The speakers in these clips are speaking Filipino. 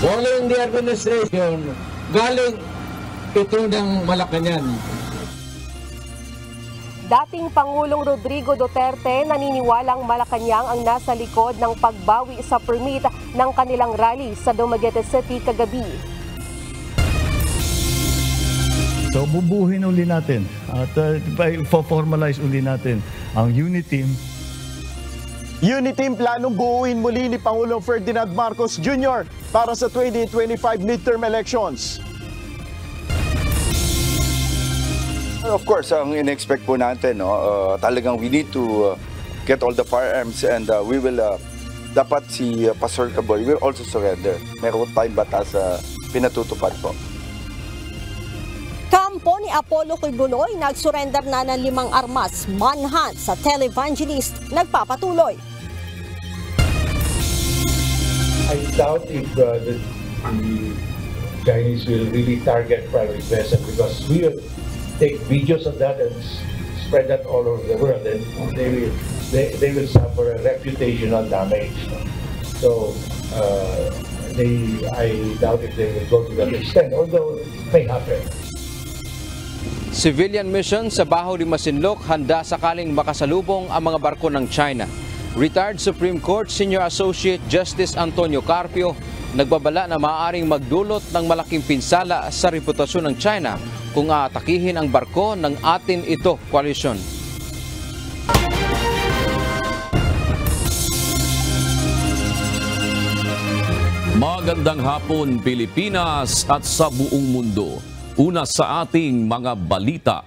Following the administration, galing ito ng Malacanang. Dating Pangulong Rodrigo Duterte naniniwalang Malacanang ang nasa likod ng pagbawi sa permit ng kanilang rally sa Dumaguete City kagabi. So bubuhin uli natin at formalize uli natin ang UNITEAM. UNITEAM planong buuin muli ni Pangulong Ferdinand Marcos Jr. para sa 2025 midterm elections. Of course, ang in-expect po natin, talagang we need to get all the firearms and we will, dapat si Pastor Caboy will also surrender. Meron tayong batas pinatutupad po. Kampo ni Apollo Quiboloy, nag-surrender na ng 5 armas. Manhunt sa televangelist nagpapatuloy. I doubt if the Chinese will really target private vessels because we will take videos of that and spread that all over the world, and they will suffer a reputational damage. So I doubt if they will go to that extent, although it may happen. Civilian mission sa Baho de Masinloc handa sakaling makasalubong ang mga barko ng China. Retired Supreme Court Senior Associate Justice Antonio Carpio nagbabala na maaaring magdulot ng malaking pinsala sa reputasyon ng China kung aatakihin ang barko ng Atin Ito Coalition. Magandang hapon Pilipinas at sa buong mundo. Una sa ating mga balita.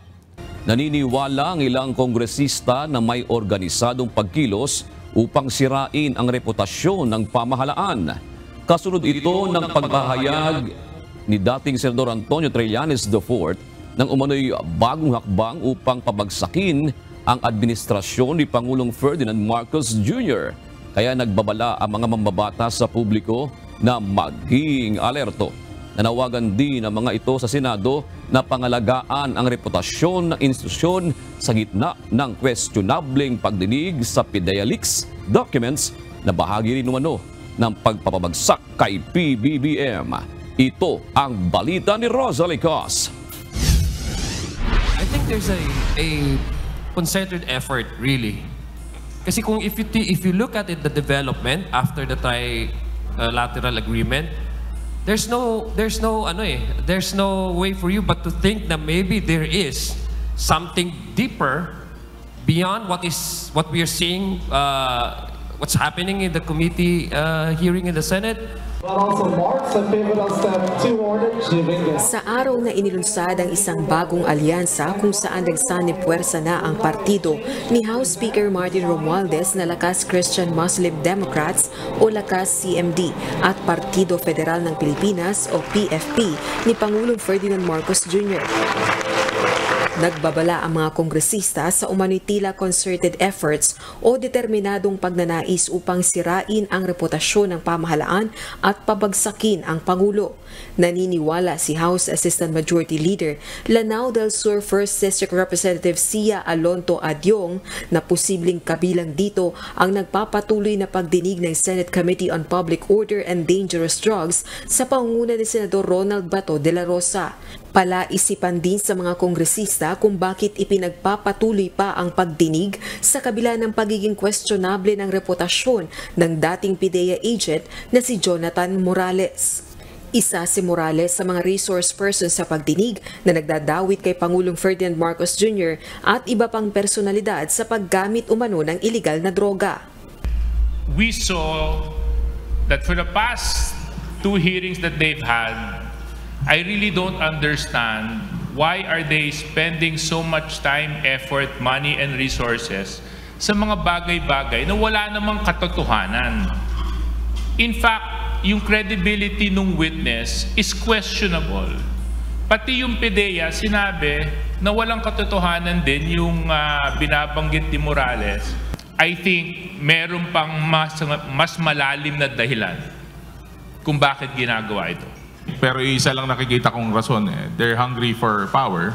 Naniniwala ang ilang kongresista na may organisadong pagkilos upang sirain ang reputasyon ng pamahalaan. Kasunod ito ng paghahayag ni dating Senador Antonio Trillanes IV ng umano'y bagong hakbang upang pabagsakin ang administrasyon ni Pangulong Ferdinand Marcos Jr. Kaya nagbabala ang mga mambabatas sa publiko na maging alerto. Nanawagan din ang mga ito sa Senado na pangalagaan ang reputasyon ng institusyon sa gitna ng questionableng pagdinig sa PIDEA leaks documents na bahagi rin umano ng pagpapabagsak kay PBBM. Ito ang balita ni Rosalie Cos. I think there's a concerted effort really. Kasi kung if you look at it, the development after the trilateral agreement, there's no way for you but to think that maybe there is something deeper beyond what we are seeing, what's happening in the committee hearing in the Senate. Sa araw na inilunsad ang isang bagong alyansa kung saan nagsanib puwersa na ang partido ni House Speaker Martin Romualdez na Lakas Christian Muslim Democrats o Lakas CMD at Partido Federal ng Pilipinas o PFP ni Pangulong Ferdinand Marcos Jr. Nagbabala ang mga kongresista sa umano'y tila concerted efforts o determinadong pagnanais upang sirain ang reputasyon ng pamahalaan at pabagsakin ang Pangulo. Naniniwala si House Assistant Majority Leader Lanao del Sur 1st District Representative Sia Alonto Adyong na posibleng kabilang dito ang nagpapatuloy na pagdinig ng Senate Committee on Public Order and Dangerous Drugs sa pangunguna ni Senador Ronald Bato de la Rosa. Palaisipan din sa mga kongresista kung bakit ipinagpapatuloy pa ang pagdinig sa kabila ng pagiging questionable ng reputasyon ng dating PIDEA agent na si Jonathan Morales. Isa si Morales sa mga resource person sa pagdinig na nagdadawit kay Pangulong Ferdinand Marcos Jr. at iba pang personalidad sa paggamit umano ng iligal na droga. We saw that for the past 2 hearings that they've had, I really don't understand why are they spending so much time, effort, money, and resources sa mga bagay-bagay na wala namang katotohanan. In fact, yung credibility ng witness is questionable. Pati yung PIDEA, sinabi na walang katotohanan din yung binabanggit ni Morales. I think meron pang mas malalim na dahilan kung bakit ginagawa ito. Pero isa lang nakikita kong rason, they're hungry for power.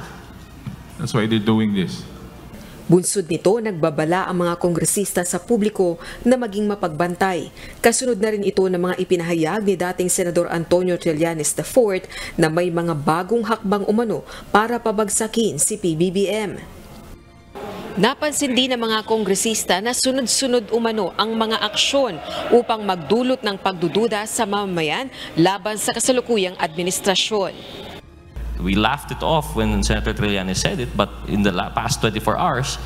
That's why they're doing this. Bunsod nito, nagbabala ang mga kongresista sa publiko na maging mapagbantay. Kasunod na rin ito ng mga ipinahayag ni dating Senador Antonio Trillanes IV na may mga bagong hakbang umano para pabagsakin si PBBM. Napansin din ng mga kongresista na sunod-sunod umano ang mga aksyon upang magdulot ng pagdududa sa mamamayan laban sa kasalukuyang administrasyon. We laughed it off when Senator Trillanes said it, but in the past 24 hours,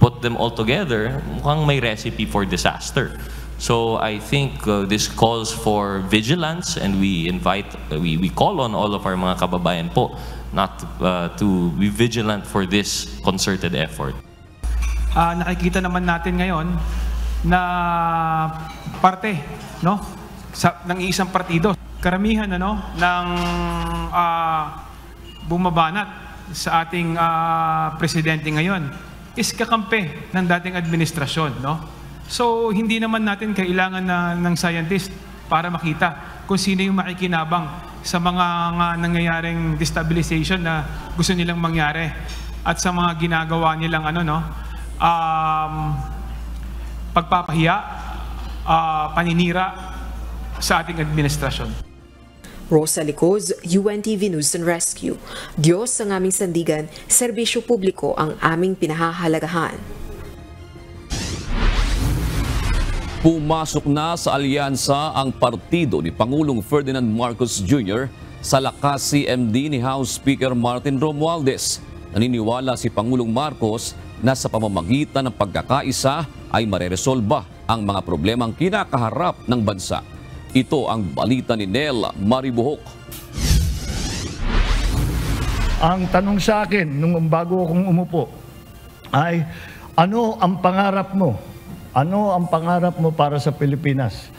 put them all together, mukhang may recipe for disaster. So I think this calls for vigilance, and we call on all of our mga kababayan po not to be vigilant for this concerted effort. Nakikita naman natin ngayon na parte, no, ng isang partido, karamihan ng bumabanat sa ating presidente ngayon is kakampi ng dating administrasyon, no? So hindi naman natin kailangan ng scientist para makita kung sino yung makikinabang sa mga nangyayaring destabilization na gusto nilang mangyari at sa mga ginagawa nilang pagpapahiya, paninira sa ating administrasyon. Rosa Licoz, UNTV News and Rescue. Diyos ang aming sandigan, serbisyo publiko ang aming pinahahalagahan. Pumasok na sa alyansa ang partido ni Pangulong Ferdinand Marcos Jr. sa lakas CMD ni House Speaker Martin Romualdez. Naniniwala si Pangulong Marcos na sa pamamagitan ng pagkakaisa ay mareresolba ang mga problemang kinakaharap ng bansa. Ito ang balita ni Nel Maribuhok. Ang tanong sa akin nung bago akong umupo ay, ano ang pangarap mo? Ano ang pangarap mo para sa Pilipinas?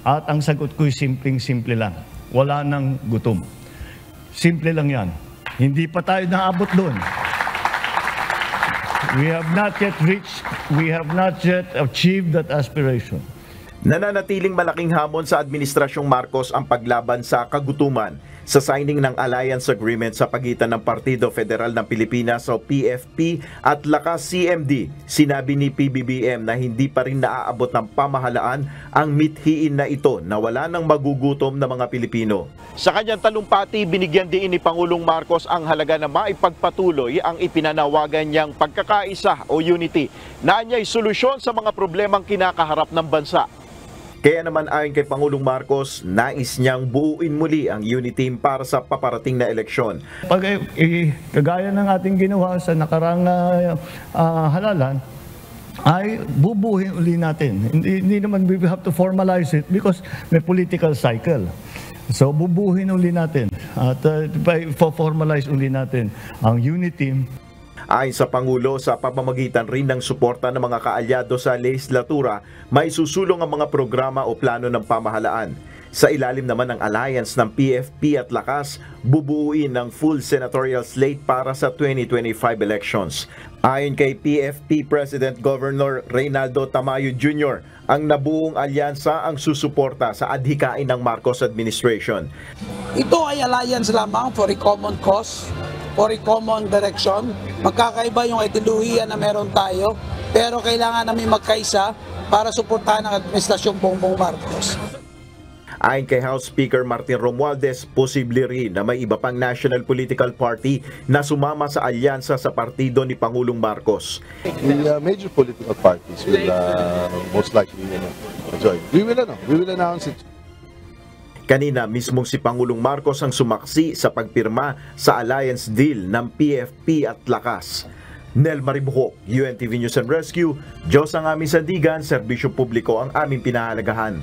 At ang sagot ko'y simpleng-simple lang. Wala nang gutom. Simple lang yan. Hindi pa tayo naabot doon. We have not yet reached, we have not yet achieved that aspiration. Nananatiling malaking hamon sa Administrasyong Marcos ang paglaban sa kagutuman sa signing ng alliance agreement sa pagitan ng Partido Federal ng Pilipinas o PFP at Lakas CMD. Sinabi ni PBBM na hindi pa rin naaabot ng pamahalaan ang mithiin na ito na wala nang magugutom na mga Pilipino. Sa kanyang talumpati, binigyan din ni Pangulong Marcos ang halaga na maipagpatuloy ang ipinanawagan niyang pagkakaisa o unity na anya'y solusyon sa mga problemang kinakaharap ng bansa. Kaya naman ayon kay Pangulong Marcos, nais niyang buuin muli ang unity team para sa paparating na eleksyon. Pag kagaya ng ating ginawa sa nakarang halalan, ay bubuhin uli natin. Hindi naman we have to formalize it because may political cycle. So bubuhin uli natin at formalize uli natin ang unity team. Ayon sa Pangulo, sa pamamagitan rin ng suporta ng mga kaalyado sa legislatura, may susulong ang mga programa o plano ng pamahalaan. Sa ilalim naman ng alliance ng PFP at Lakas, bubuuin ng full senatorial slate para sa 2025 elections. Ayon kay PFP President Governor Reynaldo Tamayo Jr., ang nabuong alyansa ang susuporta sa adhikain ng Marcos administration. Ito ay alliance lamang for a common cause, for a common direction. Magkakaiba yung ideolohiya na meron tayo, pero kailangan namin magkaisa para suportahan ang administrasyong Bongbong Marcos. Ayon kay House Speaker Martin Romualdez, posible rin na may iba pang national political party na sumama sa alyansa sa partido ni Pangulong Marcos. The major political parties will most likely join. We will announce it. Kanina mismong si Pangulong Marcos ang sumaksi sa pagpirma sa alliance deal ng PFP at Lakas. Nel Maribuhok, UNTV News and Rescue. Diyos ang aming sandigan, serbisyo publiko ang aming pinahalagahan.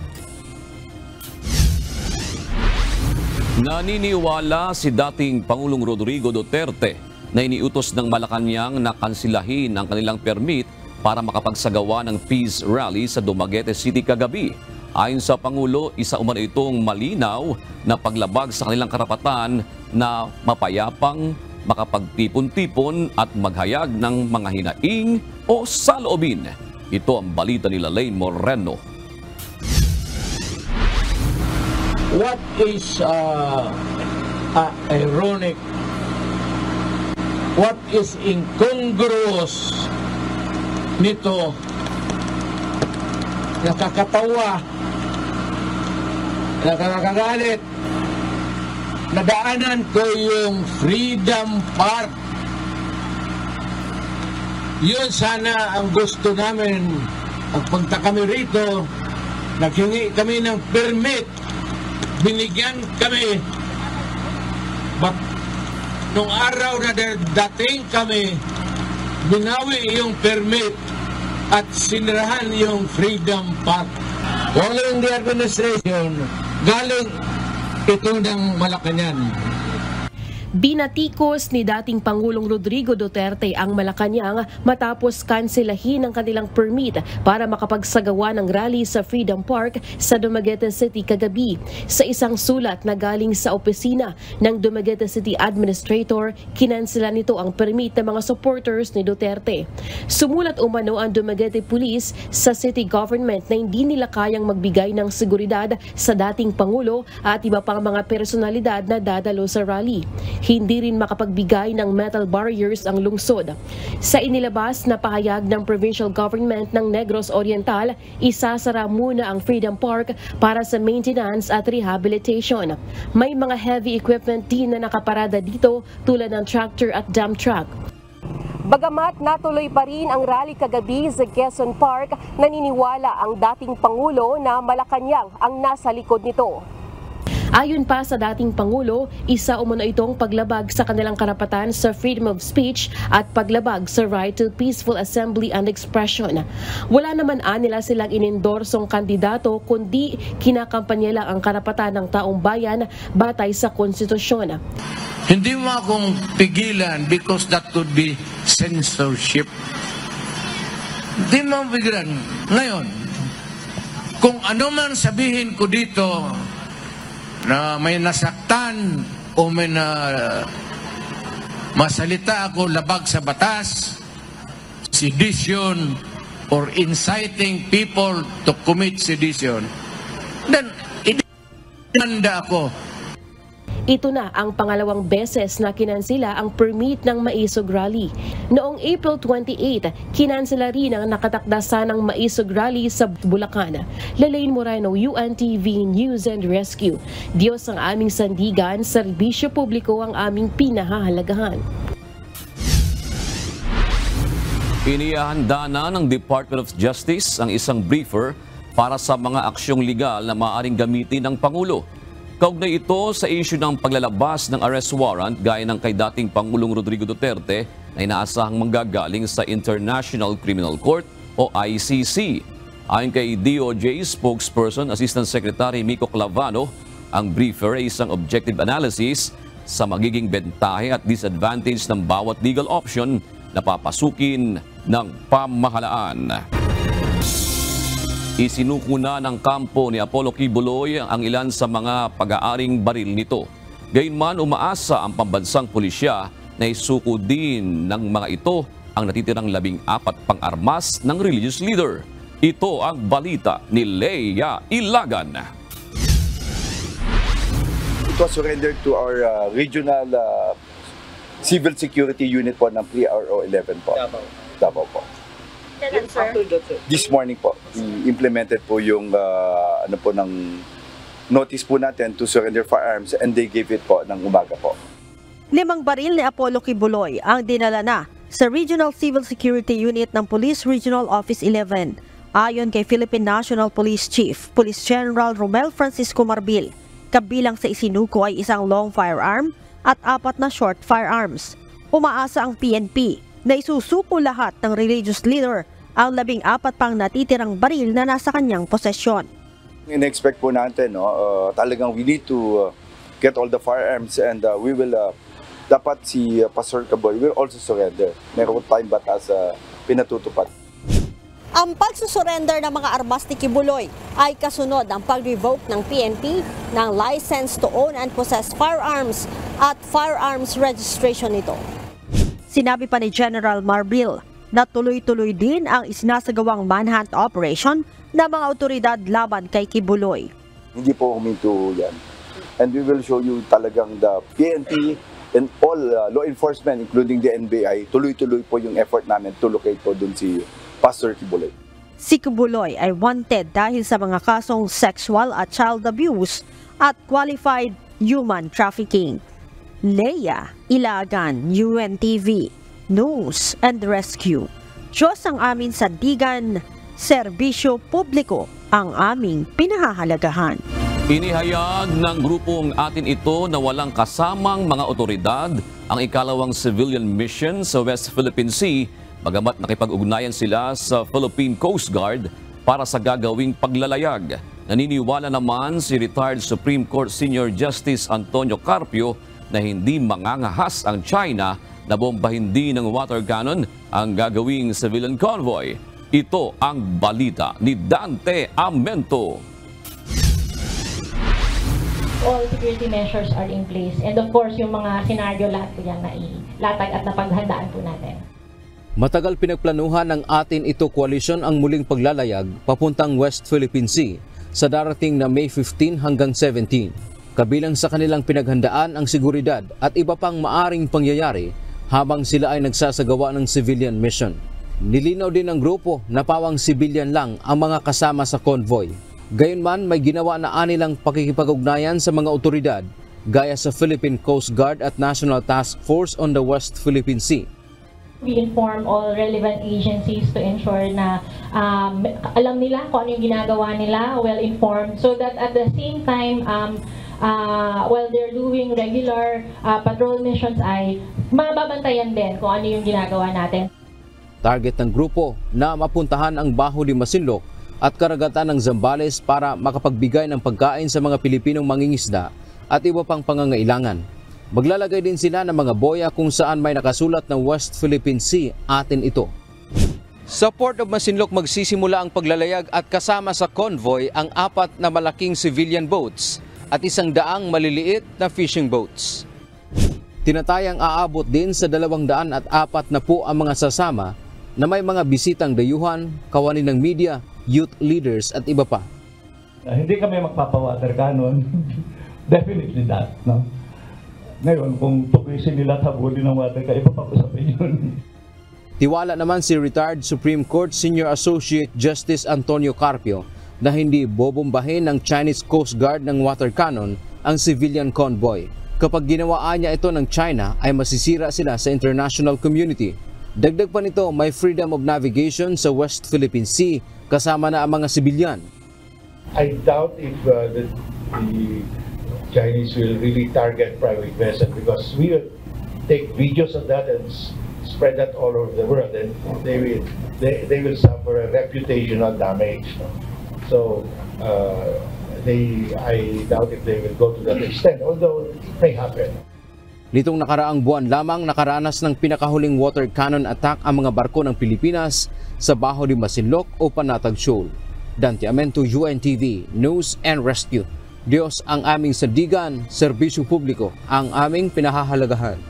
Naniniwala si dating Pangulong Rodrigo Duterte na iniutos ng Malacanang na kansilahin ang kanilang permit para makapagsagawa ng peace rally sa Dumaguete City kagabi. Ayon sa Pangulo, isa umano itong malinaw na paglabag sa kanilang karapatan na mapayapang makapagtipon-tipon at maghayag ng mga hinaing o saloobin. Ito ang balita ni Lalaine Moreno. What is ironic, what is incongruous nito, nakakatawa, nakakagalit. Nadaanan ko yung Freedom Park. Yun sana ang gusto namin. Pagpunta kami rito, naghingi kami ng permit. Binigyan kami. Nung araw na dating kami, binawi yung permit at sinirahan yung Freedom Park. Following the administration, galing ito ng Malacanang. Binatikos ni dating Pangulong Rodrigo Duterte ang Malacanang matapos kanselahin ang kanilang permit para makapagsagawa ng rally sa Freedom Park sa Dumaguete City kagabi. Sa isang sulat na galing sa opisina ng Dumaguete City Administrator, kinansela nito ang permit ng mga supporters ni Duterte. Sumulat umano ang Dumaguete Police sa city government na hindi nila kayang magbigay ng seguridad sa dating Pangulo at iba pang mga personalidad na dadalo sa rally. Hindi rin makapagbigay ng metal barriers ang lungsod. Sa inilabas na pahayag ng provincial government ng Negros Oriental, isasara muna ang Freedom Park para sa maintenance at rehabilitation. May mga heavy equipment din na nakaparada dito tulad ng tractor at dump truck. Bagamat natuloy pa rin ang rally kagabi sa Quezon Park, naniniwala ang dating Pangulo na Malacanang ang nasa likod nito. Ayon pa sa dating Pangulo, isa umano itong paglabag sa kanilang karapatan sa freedom of speech at paglabag sa right to peaceful assembly and expression. Wala naman nila silang inindorsong kandidato kundi kinakampanya lang ang karapatan ng taong bayan batay sa konstitusyon. Hindi mo akong pigilan because that could be censorship. Hindi mo pigilan. Ngayon, kung ano man sabihin ko dito na may nasaktan o may masalita ako labag sa batas, sedition, or inciting people to commit sedition, then idemanda ako. Ito na ang pangalawang beses na kinansela ang permit ng Maisog Rally. Noong April 28, kinansela rin ang nakatakda sanang Maisog Rally sa Bulacan. Lalaine Moreno, UNTV News and Rescue. Diyos ang aming sandigan, serbisyo publiko ang aming pinahahalagahan. Inihahanda na ng Department of Justice ang isang briefer para sa mga aksyong legal na maaaring gamitin ng Pangulo. Kaugnay ito sa issue ng paglalabas ng arrest warrant gaya ng kay dating Pangulong Rodrigo Duterte na inaasahang manggagaling sa International Criminal Court o ICC. Ayon kay DOJ spokesperson Assistant Secretary Mico Clavano, ang briefer ay isang objective analysis sa magiging bentahe at disadvantage ng bawat legal option na papasukin ng pamahalaan. Isinuko na ng kampo ni Apollo Kibuloy ang ilan sa mga pag-aaring baril nito. Gayunman, umaasa ang pambansang pulisya na isuko din ng mga ito ang natitirang 14 pang-armas ng religious leader. Ito ang balita ni Leia Ilagan. It was surrendered to our regional civil security unit po ng PRO 11 po. Davao po. This morning po, implemented po yung ng notice po natin to surrender firearms and they gave it po ng umaga po. 5 baril ni Apollo Kibuloy ang dinala na sa Regional Civil Security Unit ng Police Regional Office 11. Ayon kay Philippine National Police Chief, Police General Romel Francisco Marbil, kabilang sa isinuko ay isang long firearm at 4 na short firearms. Umaasa ang PNP na isusuko lahat ng religious leader ang 14 pang natitirang baril na nasa kanyang posesyon. In-expect po natin, talagang we need to get all the firearms and we will, dapat si Pastor Caboy will also surrender. Meron tayong batas pinatutupad. Ang pagsusurrender ng mga armas ni Kibuloy ay kasunod ang pag-revoke ng PNP ng license to own and possess firearms at firearms registration nito. Sinabi pa ni General Marbil na tuloy-tuloy din ang isinasagawang manhunt operation ng mga otoridad laban kay Kibuloy. Hindi po huminto yan. And we will show you talagang the PNP and all law enforcement including the NBI, tuloy-tuloy po yung effort namin to locate po dun si Pastor Kibuloy. Si Kibuloy ay wanted dahil sa mga kasong sexual at child abuse at qualified human trafficking. Leia Ilagan, UNTV, News and Rescue. Diyos ang aming sandigan, serbisyo publiko ang aming pinahahalagahan. Inihayag ng grupong Atin Ito na walang kasamang mga otoridad ang ikalawang civilian mission sa West Philippine Sea, bagamat nakipag-ugnayan sila sa Philippine Coast Guard para sa gagawing paglalayag. Naniniwala naman si retired Supreme Court Senior Justice Antonio Carpio na hindi mangangahas ang China na bombahin din ng water cannon ang gagawing civilian convoy. Ito ang balita ni Dante Amento. All security measures are in place. And of course, yung mga senaryo lahat po yan na ilatag at napaghandaan po natin. Matagal pinagplanuhan ng Atin Ito Coalition ang muling paglalayag papuntang West Philippine Sea sa darating na May 15 hanggang 17. Kabilang sa kanilang pinaghandaan ang seguridad at iba pang maaring pangyayari habang sila ay nagsasagawa ng civilian mission. Nilinaw din ng grupo na pawang civilian lang ang mga kasama sa convoy. Gayunman, may ginawa na anilang pakikipag-ugnayan sa mga otoridad gaya sa Philippine Coast Guard at National Task Force on the West Philippine Sea. We inform all relevant agencies to ensure na alam nila kung ano yung ginagawa nila, well-informed, so that at the same time, while they're doing regular patrol missions ay mababantayan din kung ano yung ginagawa natin. Target ng grupo na mapuntahan ang Baho de Masinloc at karagatan ng Zambales para makapagbigay ng pagkain sa mga Pilipinong mangingisda at iba pang pangangailangan. Maglalagay din sila ng mga boya kung saan may nakasulat na West Philippine Sea, Atin Ito. Sa Port of Masinloc magsisimula ang paglalayag at kasama sa convoy ang 4 na malaking civilian boats at 100 maliliit na fishing boats. Tinatayang aabot din sa 204 na po ang mga sasama na may mga bisitang dayuhan, kawani ng media, youth leaders at iba pa. Hindi kami magpapawater cannon. Definitely not, no? Ngayon, kung tukisin nila tabuli ng water ka, iba pa usapin yun. Tiwala naman si retired Supreme Court Senior Associate Justice Antonio Carpio na hindi bobombahin ng Chinese Coast Guard ng water cannon ang civilian convoy. Kapag ginawaan niya ito ng China, ay masisira sila sa international community. Dagdag pa nito, may freedom of navigation sa West Philippine Sea kasama na ang mga sibilyan. I doubt if the Chinese will really target private vessels because we will take videos of that and spread that all over the world, and they will suffer a reputational damage. So I doubt if they will go to that extent, although it may happen. Nitong nakaraang buwan lamang nakaranas ng pinakahuling water cannon attack ang mga barko ng Pilipinas sa Baho de Masinloc o Panatag Shoal. Dante Amento, UNTV, News and Rescue. Diyos ang aming sandigan, serbisyo publiko ang aming pinahahalagahan.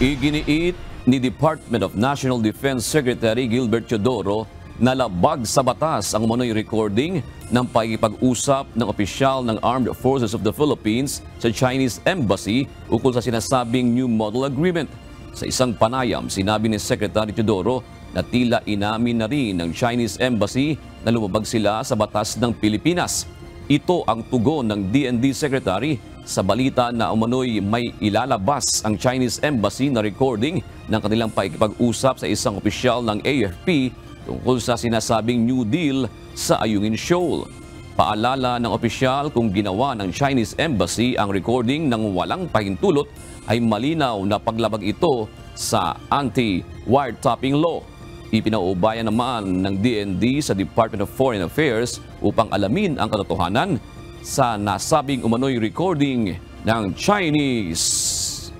Iginiit ni Department of National Defense Secretary Gilbert Teodoro na labag sa batas ang umano'y recording ng pakikipag-usap ng opisyal ng Armed Forces of the Philippines sa Chinese Embassy ukol sa sinasabing New Model Agreement. Sa isang panayam, sinabi ni Secretary Teodoro na tila inamin na rin ng Chinese Embassy na lumabag sila sa batas ng Pilipinas. Ito ang tugon ng DND Secretary sa balita na umano'y may ilalabas ang Chinese Embassy na recording ng kanilang pakikipag-usap sa isang opisyal ng AFP tungkol sa sinasabing New Deal sa Ayungin Shoal. Paalala ng opisyal kung ginawa ng Chinese Embassy ang recording ng walang pahintulot ay malinaw na paglabag ito sa anti-wiretapping law. Ipinauubayan naman ng DND sa Department of Foreign Affairs upang alamin ang katotohanan sa nasabing umano'y recording ng Chinese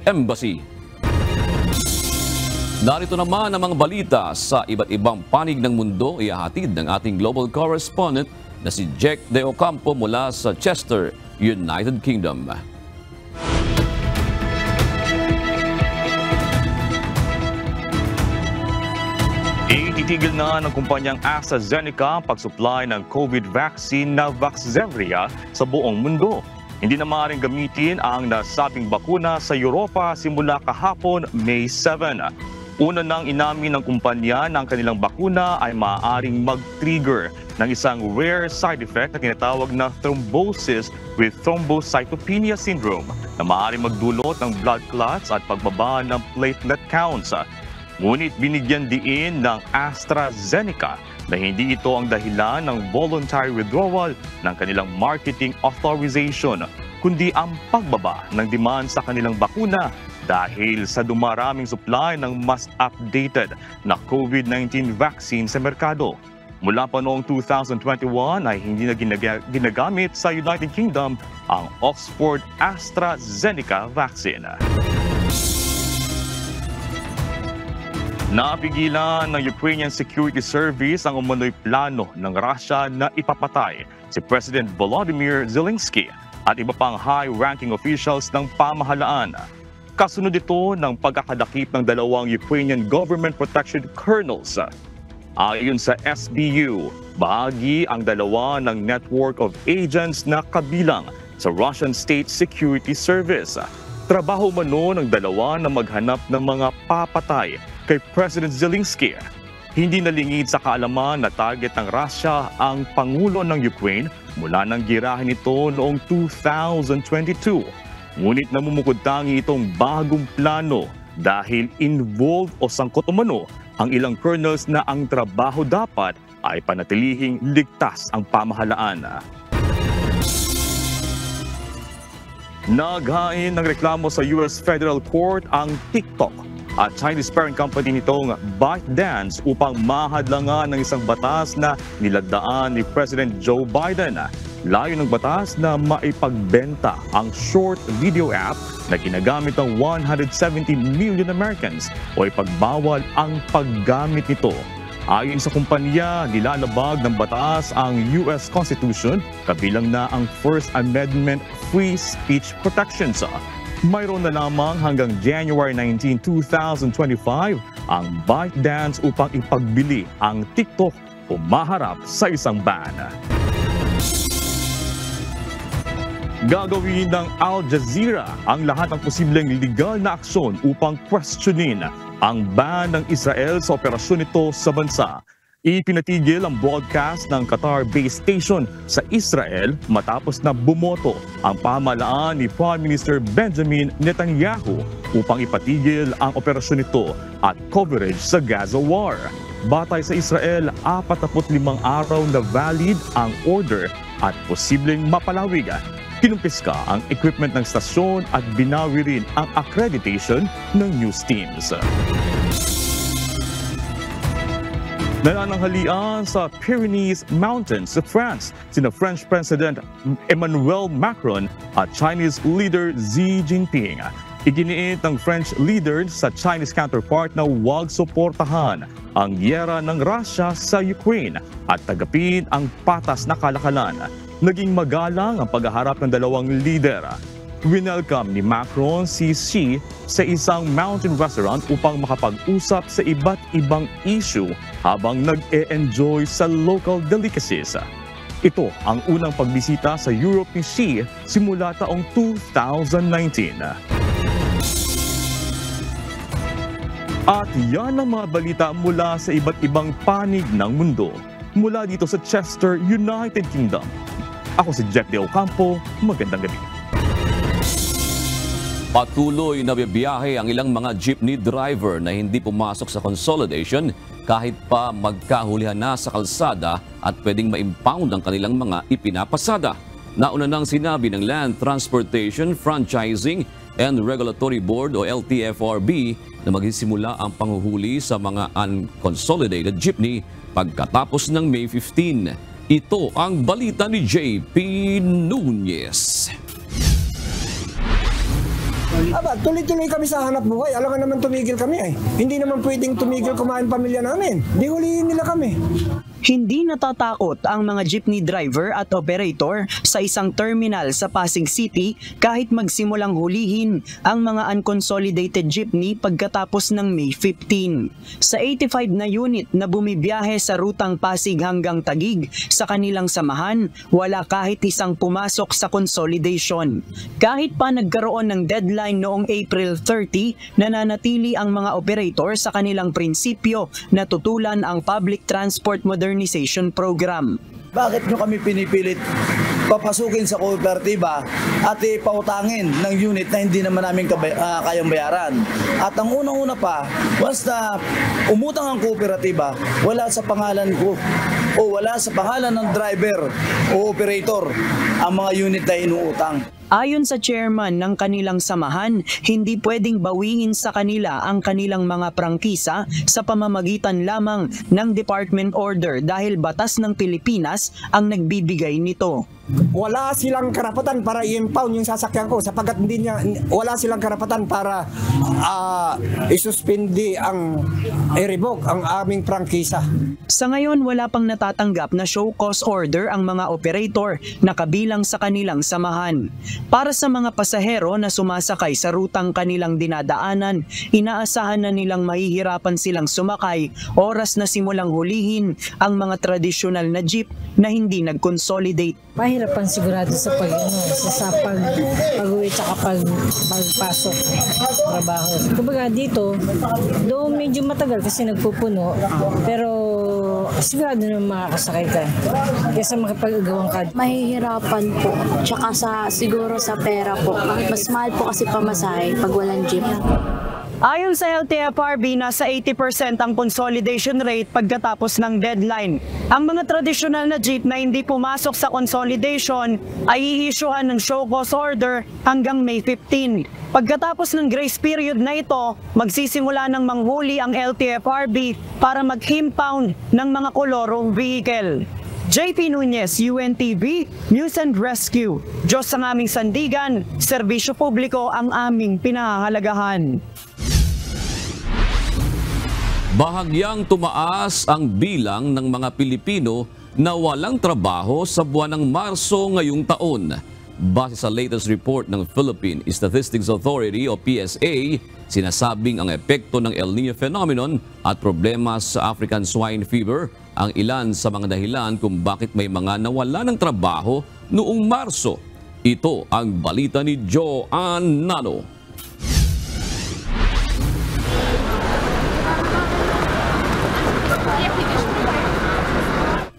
Embassy. Narito naman ang mga balita sa iba't ibang panig ng mundo, ihahatid ng ating global correspondent na si Jack De Ocampo mula sa Chester, United Kingdom. Ititigil na ng kumpanyang AstraZeneca ang pag-supply ng COVID vaccine na Vaxzevria sa buong mundo. Hindi na maaaring gamitin ang nasabing bakuna sa Europa simula kahapon, May 7. Una nang inamin ng kumpanya na ang kanilang bakuna ay maaaring mag-trigger ng isang rare side effect na tinatawag na thrombosis with thrombocytopenia syndrome na maaaring magdulot ng blood clots at pagbaba ng platelet counts. Ngunit binigyan diin ng AstraZeneca na hindi ito ang dahilan ng voluntary withdrawal ng kanilang marketing authorization, kundi ang pagbaba ng demand sa kanilang bakuna dahil sa dumaraming supply ng mas updated na COVID-19 vaccine sa merkado. Mula pa noong 2021 ay hindi na ginagamit sa United Kingdom ang Oxford AstraZeneca vaccine. Napigilan ng Ukrainian Security Service ang umano'y plano ng Russia na ipapatay si President Volodymyr Zelensky at iba pang high-ranking officials ng pamahalaan. Kasunod ito ng pagkakadakip ng dalawang Ukrainian Government Protection Colonels. Ayon sa SBU, bahagi ang dalawa ng network of agents na kabilang sa Russian State Security Service. Trabaho mano ng dalawa na maghanap ng mga papatay kay President Zelensky. Hindi nalingid sa kaalaman na target ng Russia ang Pangulo ng Ukraine mula nang girahin ito noong 2022. Ngunit namumukod tangi itong bagong plano dahil involved o sangkot umano ang ilang colonels na ang trabaho dapat ay panatilihing ligtas ang pamahalaan. Naghain ng reklamo sa US Federal Court ang TikTok at Chinese parent company nitong ByteDance upang mahadlangan ng isang batas na nilagdaan ni President Joe Biden. Layo ng batas na maipagbenta ang short video app na ginagamit ng 170 million Americans o ipagbawal ang paggamit nito. Ayon sa kumpanya, nilalabag ng batas ang US Constitution kabilang na ang First Amendment Free Speech Protections. Mayroon na lamang hanggang January 19, 2025 ang ByteDance upang ipagbili ang TikTok o maharap sa isang ban. Gagawin ng Al Jazeera ang lahat ng posibleng legal na aksyon upang questionin ang ban ng Israel sa operasyon nito sa bansa. Ipinatigil ang broadcast ng Qatar-based station sa Israel matapos na bumoto ang pamahalaan ni Prime Minister Benjamin Netanyahu upang ipatigil ang operasyon nito at coverage sa Gaza War. Batay sa Israel, 45 araw na valid ang order at posibleng mapalawig. Kinumpiska ang equipment ng stasyon at binawi rin ang accreditation ng news teams. Nanananghalian sa Pyrenees Mountains sa France sina French President Emmanuel Macron at Chinese leader Xi Jinping. Iginiit ng French leader sa Chinese counterpart na huwag suportahan ang giyera ng Russia sa Ukraine at tagapin ang patas na kalakalan. Naging magalang ang paghaharap ng dalawang leader. Winelcome ni Macron si Xi sa isang mountain restaurant upang makapag-usap sa iba't ibang issue habang nag-e-enjoy sa local delicacies. Ito ang unang pagbisita sa Europe ni Xi simula taong 2019. At yan ang mga balita mula sa iba't ibang panig ng mundo. Mula dito sa Chester, United Kingdom. Ako si Jeff De Ocampo, magandang gabi. Patuloy na bibiyahe ang ilang mga jeepney driver na hindi pumasok sa consolidation kahit pa magkahulihan na sa kalsada at pwedeng ma-impound ang kanilang mga ipinapasada. Nauna nang sinabi ng Land Transportation, Franchising and Regulatory Board o LTFRB na magsisimula ang panghuhuli sa mga unconsolidated jeepney pagkatapos ng May 15. Ito ang balita ni JP Nunez. Aba, tuloy-tuloy kami sa hanap buhay. Alam nga naman tumigil kami eh. Hindi naman pwedeng tumigil kumain pamilya namin. Di huliin nila kami. Hindi natatakot ang mga jeepney driver at operator sa isang terminal sa Pasig City kahit magsimulang hulihin ang mga unconsolidated jeepney pagkatapos ng May 15. Sa 85 na unit na bumibiyahe sa rutang Pasig hanggang Taguig sa kanilang samahan, wala kahit isang pumasok sa consolidation. Kahit pa nagkaroon ng deadline noong April 30, nananatili ang mga operator sa kanilang prinsipyo na tutulan ang Public Transport Modernization Program. Bakit nyo kami pinipilit papasukin sa kooperatiba at ipautangin ng unit na hindi naman namin kayang bayaran? At ang unang-una pa, once na umutang ang kooperatiba, wala sa pangalan ko o wala sa pangalan ng driver o operator ang mga unit na inuutang. Ayon sa chairman ng kanilang samahan, hindi pwedeng bawiin sa kanila ang kanilang mga prangkisa sa pamamagitan lamang ng department order dahil batas ng Pilipinas ang nagbibigay nito. Wala silang karapatan para i-impound yung sasakyan ko sapagkat wala silang karapatan para isuspindi i-revoke ang aming prangkisa. Sa ngayon, wala pang natatanggap na show cause order ang mga operator na kabilang sa kanilang samahan. Para sa mga pasahero na sumasakay sa rutang kanilang dinadaanan, inaasahan na nilang mahihirapan silang sumakay oras na simulang hulihin ang mga tradisyonal na jeep na hindi nag-consolidate. Mahirapan sigurado sa pag-uwi at pagpasok trabaho. Kumbaga dito, doon medyo matagal kasi nagpupuno, pero sigurado na makakasakay ka kaysa makipag-agawang ka. Mahihirapan po, tsaka siguro sa pera po. Mas mahal po kasi pamasahe pag walang jeep. Ayon sa LTFRB, nasa 80% ang consolidation rate pagkatapos ng deadline. Ang mga tradisyonal na jeep na hindi pumasok sa consolidation ay iisyuhan ng show cause order hanggang May 15. Pagkatapos ng grace period na ito, magsisimula ng manghuli ang LTFRB para mag-impound ng mga kolorong vehicle. JP Nunez, UNTV, News and Rescue. Diyos ang aming sandigan, serbisyo publiko ang aming pinahahalagahan. Bahagyang tumaas ang bilang ng mga Pilipino na walang trabaho sa buwan ng Marso ngayong taon. Base sa latest report ng Philippine Statistics Authority o PSA, sinasabing ang epekto ng El Niño phenomenon at problema sa African swine fever ang ilan sa mga dahilan kung bakit may mga nawala ng trabaho noong Marso. Ito ang balita ni Joanne Nano.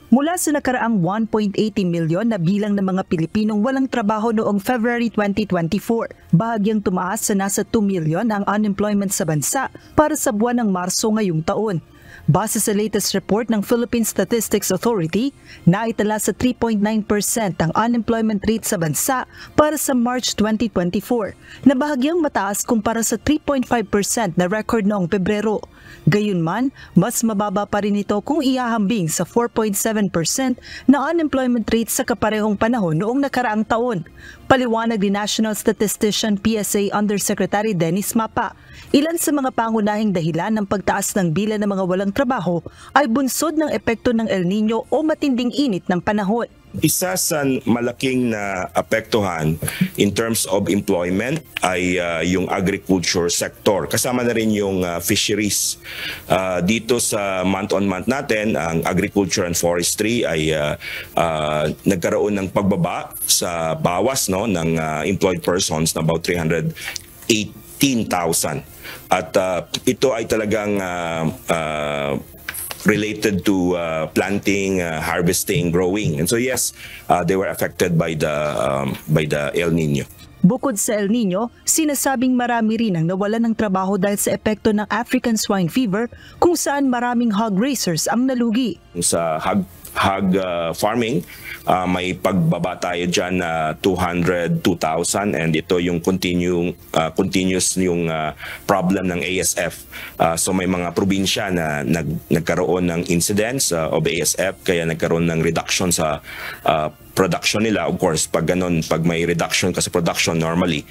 Mula sa nakaraang 1.80 milyon na bilang ng mga Pilipinong walang trabaho noong February 2024, bahagyang tumaas sa nasa 2 milyon ang unemployment sa bansa para sa buwan ng Marso ngayong taon. Base sa latest report ng Philippine Statistics Authority, naitala sa 3.9% ang unemployment rate sa bansa para sa March 2024, na bahagyang mataas kumpara sa 3.5% na record noong Pebrero. Gayunman, mas mababa pa rin ito kung ihahambing sa 4.7% na unemployment rate sa kaparehong panahon noong nakaraang taon. Paliwanag ni National Statistician PSA Undersecretary Dennis Mapa, ilan sa mga pangunahing dahilan ng pagtaas ng bilang ng mga walang trabaho ay bunsod ng epekto ng El Niño o matinding init ng panahon. Isa sa malaking na apektuhan in terms of employment ay yung agriculture sector. Kasama na rin yung fisheries. Dito sa month-on-month natin, ang agriculture and forestry ay nagkaroon ng pagbaba sa bawas ng employed persons na about 318,000. At ito ay talagang related to planting, harvesting, growing. And so yes, they were affected by the El Niño. Bukod sa El Niño, sinasabing marami rin ang nawalan ng trabaho dahil sa epekto ng African swine fever kung saan maraming hog raisers ang nalugi. Sa hog farming, may pagbaba tayo dyan na 202,000 and ito yung continuous yung problem ng ASF. So may mga probinsya na nagkaroon ng incidents of ASF kaya nagkaroon ng reduction sa production nila. Of course, pag may reduction ka sa production, normally,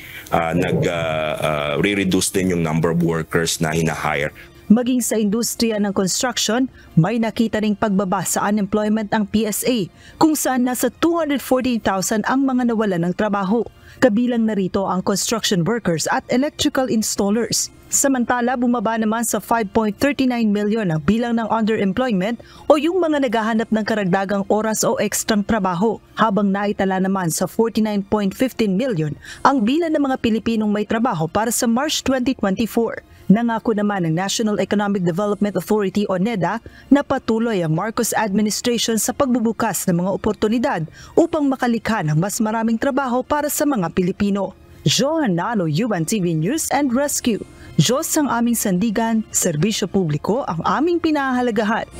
re-reduce din yung number of workers na hina-hire. Maging sa industriya ng construction, may nakita ring pagbaba sa unemployment ang PSA, kung saan nasa 240,000 ang mga nawalan ng trabaho. Kabilang na rito ang construction workers at electrical installers. Samantala, bumaba naman sa 5.39 million ang bilang ng underemployment o yung mga naghahanap ng karagdagang oras o ekstrang trabaho, habang naitala naman sa 49.15 million ang bilang ng mga Pilipinong may trabaho para sa March 2024. Nangako naman ng National Economic Development Authority o NEDA na patuloy ang Marcos administration sa pagbubukas ng mga oportunidad upang makalikha ng mas maraming trabaho para sa mga Pilipino. Johan Nalo, UNTV News and Rescue. Diyos ang aming sandigan, serbisyo publiko ang aming pinahahalagahan.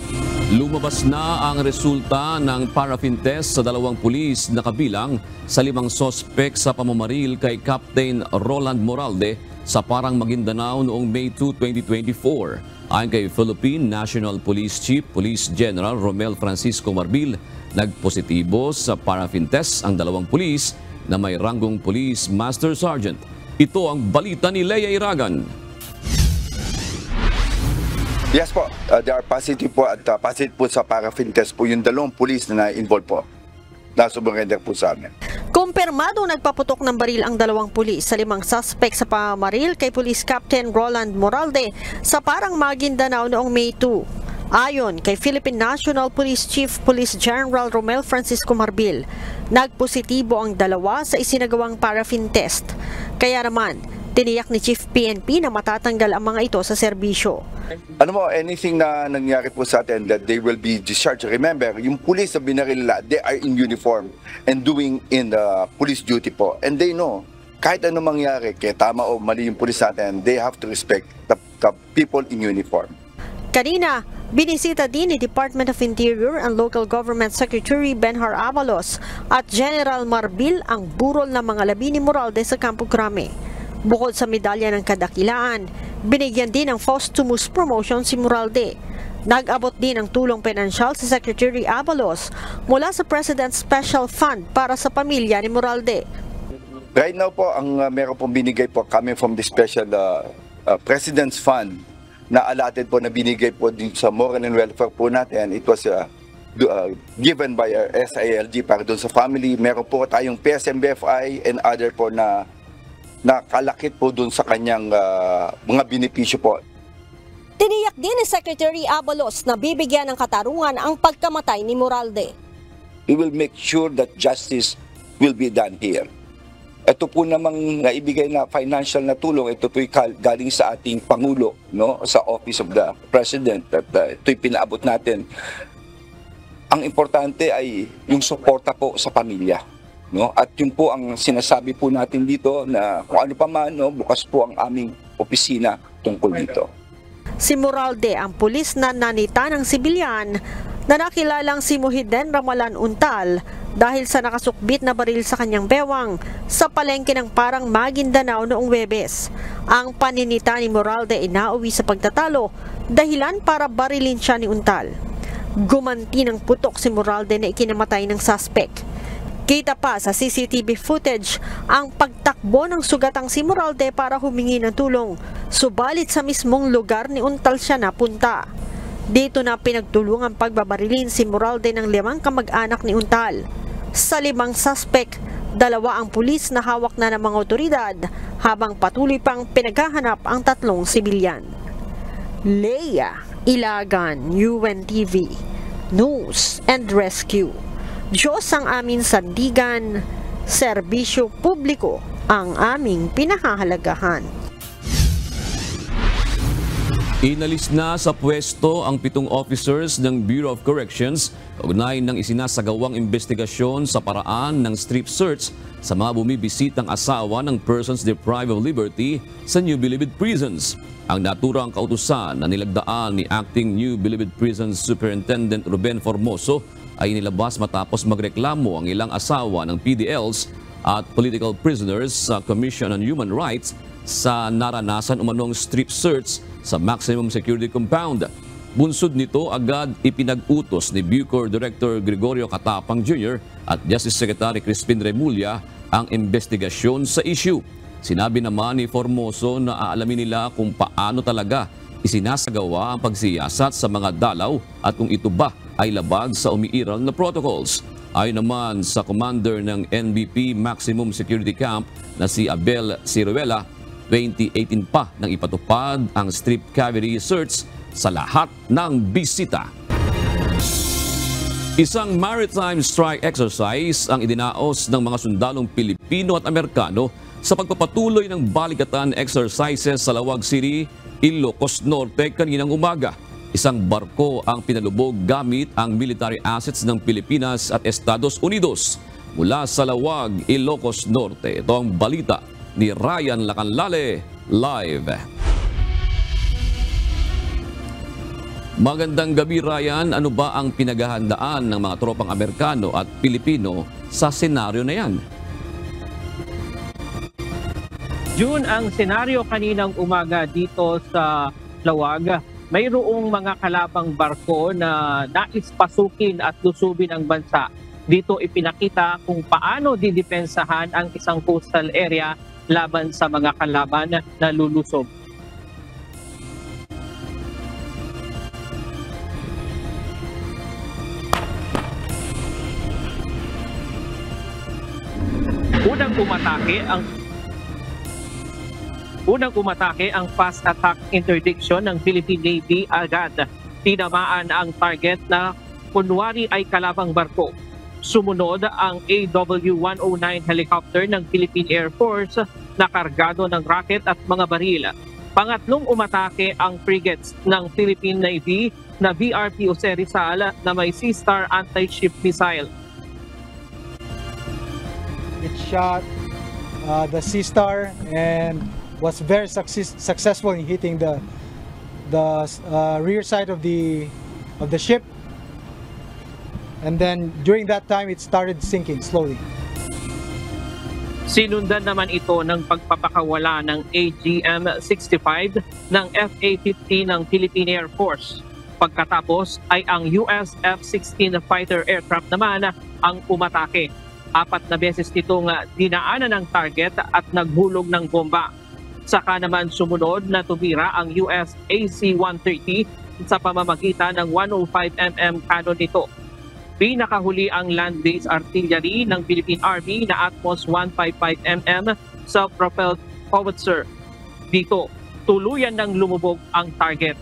Lumabas na ang resulta ng paraffin test sa 2 pulis na kabilang sa 5 sospek sa pamamaril kay Captain Roland Moralde sa Parang Maguindanao noong May 2, 2024. Ayon kay Philippine National Police Chief Police General Romel Francisco Marbil, nagpositibo sa paraffin test ang 2 pulis na may ranggong Police Master Sergeant. Ito ang balita ni Leia Iragan. Yes po, they are positive po at positive po sa paraffin test po yung 2 pulis na na-involve po. Nasuburrender po sa amin. Kumpirmado nagpaputok ng baril ang 2 pulis sa 5 suspect sa pamamaril kay Police Captain Roland Moralde sa Parang Maguindanao noong May 2. Ayon kay Philippine National Police Chief Police General Romel Francisco Marbil, nagpositibo ang 2 sa isinagawang paraffin test. Kaya naman, tiniyak ni Chief PNP na matatanggal ang mga ito sa serbisyo. Ano mo, anything na nangyari po sa atin that they will be discharged. Remember, yung police na binaril nila, they are in uniform and doing in the police duty po. And they know, kahit ano mangyari, kaya tama o mali yung police natin, they have to respect the people in uniform. Kanina, binisita din ni Department of Interior and Local Government Secretary Benhar Avalos at General Marbil ang burol ng mga labi ni Moralde sa Campo Crame. Bukod sa medalya ng kadakilaan, binigyan din ng posthumous promotion si Moralde. Nag-abot din ng tulong pinansyal si Secretary Avalos mula sa President's Special Fund para sa pamilya ni Moralde. Right now po, ang meron pong binigay po coming from the Special President's Fund na allotted po na binigay po din sa moral and welfare po natin. It was given by our SILG para doon sa family. Meron po tayong PSMBFI and other po na nakalakit po doon sa kanyang mga benepisyo po. Tiniyak din ni Secretary Avalos na bibigyan ng katarungan ang pagkamatay ni Moralde. We will make sure that justice will be done here. Ito po namang naibigay na financial na tulong, ito po galing sa ating Pangulo, no, sa Office of the President, at ito'y pinaabot natin. Ang importante ay yung suporta po sa pamilya. No? At yun po ang sinasabi po natin dito na kung ano pa man, no, bukas po ang aming opisina tungkol dito. Si Moralde ang pulis na nanita ng sibilyan na nakilalang si Muhiden Ramalan Untal dahil sa nakasukbit na baril sa kanyang bewang sa palengke ng Parang Maguindanao noong Huwebes. Ang paninita ni Moralde ay nauwi sa pagtatalo, dahilan para barilin siya ni Untal. Gumanti ng putok si Moralde na ikinamatay ng suspect. Kita pa sa CCTV footage ang pagtakbo ng sugatang si Moralde para humingi ng tulong, subalit sa mismong lugar ni Untal siya napunta. Dito na pinagtulungan pagbabarilin si Moralde ng 5 kamag-anak ni Untal. Sa 5 suspect, 2 ang pulis na hawak na ng mga otoridad, habang patuloy pang pinaghahanap ang 3 sibilyan. Leia Ilagan, UNTV News and Rescue. Diyos ang aming sandigan, serbisyo publiko ang aming pinahahalagahan. Inalis na sa pwesto ang 7 officers ng Bureau of Corrections ugnay ng isinasagawang investigasyon sa paraan ng strip search sa mga bumibisitang asawa ng persons deprived of liberty sa New Bilibid Prisons. Ang naturang kautusan na nilagdaan ni Acting New Bilibid Prisons Superintendent Ruben Formoso ay nilabas matapos magreklamo ang ilang asawa ng PDLs at political prisoners sa Commission on Human Rights sa naranasan umanong strip search sa Maximum Security Compound. Bunsod nito, agad ipinag-utos ni Bucor Director Gregorio Catapang Jr. at Justice Secretary Crispin Remulla ang investigasyon sa issue. Sinabi naman ni Formoso na aalamin nila kung paano talaga isinasagawa ang pagsiyasat sa mga dalaw at kung ito ba ay labag sa umiiral na protocols. Ayon naman sa commander ng NBP Maximum Security Camp na si Abel Ciruela, 2018 pa nang ipatupad ang strip cavity search sa lahat ng bisita. Isang maritime strike exercise ang idinaos ng mga sundalong Pilipino at Amerikano sa pagpapatuloy ng balikatan exercises sa Lawag City, Ilocos Norte kaninang umaga. Isang barko ang pinalubog gamit ang military assets ng Pilipinas at Estados Unidos mula sa Lawag, Ilocos Norte. Ito ang balita ni Ryan Lacanlale, live. Magandang gabi, Ryan. Ano ba ang pinaghahandaan ng mga tropang Amerikano at Pilipino sa senaryo na yan? June, ang senaryo kaninang umaga dito sa Lawag, mayroong mga kalabang barko na nais pasukin at lusubin ang bansa. Dito ipinakita kung paano didepensahan ang isang coastal area laban sa mga kalaban na lulusob. Unang umatake ang fast attack interdiction ng Philippine Navy agad. Tinamaan ang target na kunwari ay kalabang barko. Sumunod ang AW-109 helicopter ng Philippine Air Force na kargado ng rocket at mga baril. Pangatlong umatake ang frigates ng Philippine Navy na VRP Jose Rizal na may Sea Star anti-ship missile. It shot the Sea Star and was very successful in hitting the rear side of the ship, and then during that time it started sinking slowly. Sinundan naman ito ng pagpapakawala ng AGM-65 ng FA-50 ng Philippine Air Force. Pagkatapos ay ang US F-16 fighter aircraft naman ang umatake. 4 na beses nitong dinaanan ng target at naghulog ng bomba. Saka naman sumunod na tumira ang US AC-130 sa pamamagitan ng 105mm cannon nito. Pinakahuli ang land-based artillery ng Philippine Army na Atmos 155mm self-propelled howitzer. Dito, tuluyan ng lumubog ang target.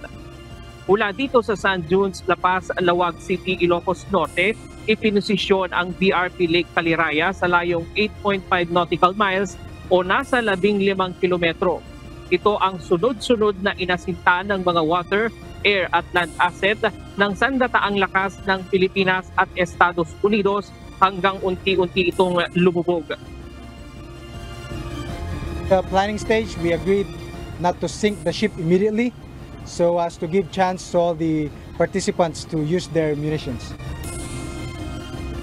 Mula dito sa San Juans, La Paz, Lawag City, Ilocos Norte, ipinosisyon ang BRP Lake Caliraya sa layong 8.5 nautical miles o nasa 15 kilometro. Ito ang sunod-sunod na inasinta ng mga water, air at land asset ng sandataang lakas ng Pilipinas at Estados Unidos hanggang unti-unti itong lumubog. The planning stage, we agreed not to sink the ship immediately so as to give chance to all the participants to use their munitions.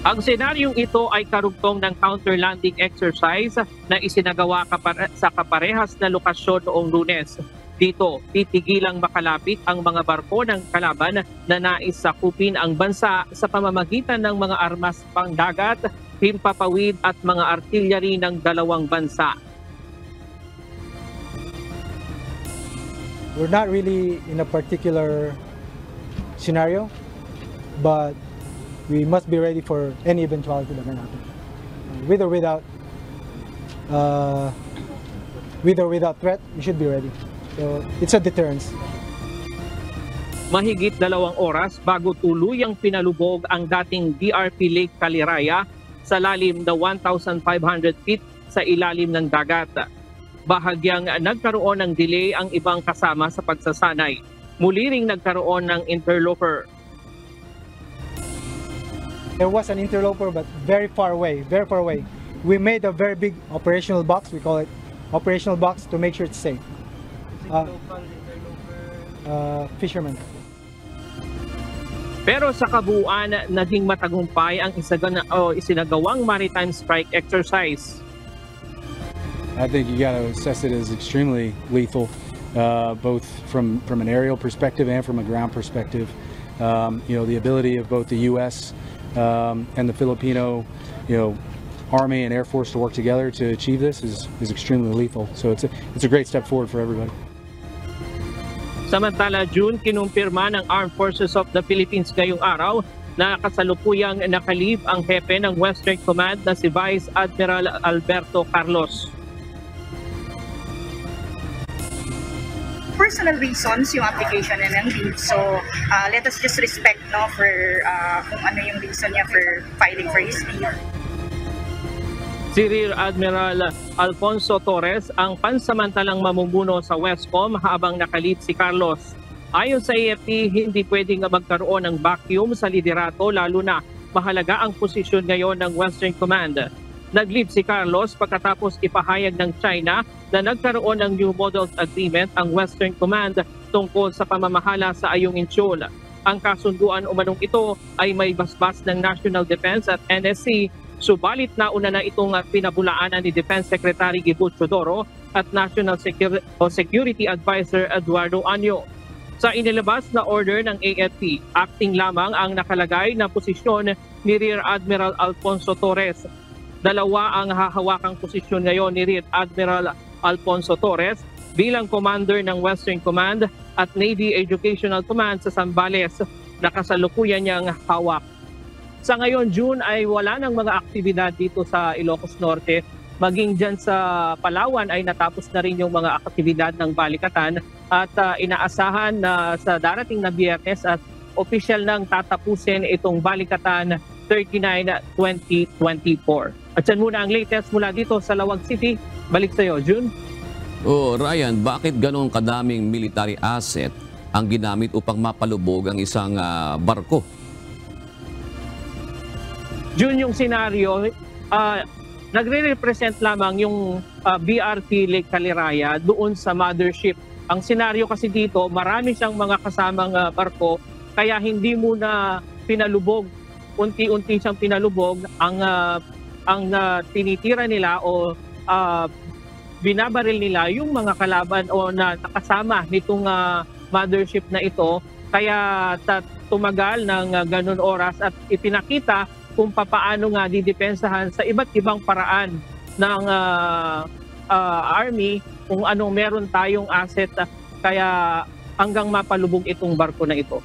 Ang senaryong ito ay karugtong ng counter-landing exercise na isinagawa sa kaparehas na lokasyon noong Lunes. Dito, titigilang makalapit ang mga barko ng kalaban na nais sakupin ang bansa sa pamamagitan ng mga armas pangdagat, himpapawid at mga artillery ng dalawang bansa. We're not really in a particular scenario, but we must be ready for any eventuality that can happen. With or without threat, we should be ready. So it's a deterrence. Mahigit 2 oras bago tuluyang pinalubog ang dating BRP Lake Caliraya sa lalim na 1,500 feet sa ilalim ng dagat. Bahagyang nagkaroon ng delay ang ibang kasama sa pagsasanay. Muli ring nagkaroon ng interloper. There was an interloper but very far away. We made a very big operational box, we call it operational box, to make sure it's safe. Fishermen. Pero sa kabuuan, naging matagumpay ang isinagawang maritime strike exercise. I think you got to assess it as extremely lethal, both from an aerial perspective and from a ground perspective. The ability of both the U.S. And the Filipino, Army and Air Force to work together to achieve this is extremely lethal. So it's a great step forward for everybody. Samantala, June, kinumpirma ng Armed Forces of the Philippines ngayong araw na kasalukuyang nakalib ang hepe ng Western Command na si Vice Admiral Alberto Carlos. Personal reasons yung application na ng leave. So, let us just respect for kung ano yung reason niya for filing for his leave. Si Rear Admiral Alfonso Torres ang pansamantalang mamumuno sa Westcom habang nakalip si Carlos. Ayon sa AFP, hindi pwedeng magkaroon ng vacuum sa liderato lalo na mahalaga ang posisyon ngayon ng Western Command. Naglip si Carlos pagkatapos ipahayag ng China na nagkaroon ng New Models Agreement ang Western Command tungkol sa pamamahala sa Ayungin Incheon. Ang kasunduan umanong ito ay may basbas ng National Defense at NSC, subalit nauna na itong pinabulaanan ni Defense Secretary Gibo Chodoro at National Security Advisor Eduardo Anyo. Sa inilabas na order ng AFP, acting lamang ang nakalagay na posisyon ni Rear Admiral Alfonso Torres. Dalawa ang hahawakang posisyon ngayon ni Rear Admiral Alfonso Torres bilang commander ng Western Command at Navy Educational Command sa Zambales na kasalukuyan niyang hawak. Sa ngayon, June, ay wala ng mga aktibidad dito sa Ilocos Norte. Maging dyan sa Palawan ay natapos na rin yung mga aktibidad ng balikatan at inaasahan na sa darating na Biyernes at opisyal nang tatapusin itong balikatan 39-2024. At yan muna ang latest mula dito sa Lawag City. Balik sa iyo, June. Ryan, bakit ganong kadaming military asset ang ginamit upang mapalubog ang isang barko? June, yung senaryo, nagre-represent lamang yung BRT Lake Caliraya doon sa mothership. Ang senaryo kasi dito, marami siyang mga kasamang barko, kaya hindi muna pinalubog. Unti-unti siyang pinalubog. Ang tinitira nila o binabaril nila yung mga kalaban o na nakasama nitong mothership na ito. Kaya tumagal ng ganun oras at ipinakita kung papaano nga didepensahan sa iba't ibang paraan ng Army kung anong meron tayong asset kaya hanggang mapalubog itong barko na ito.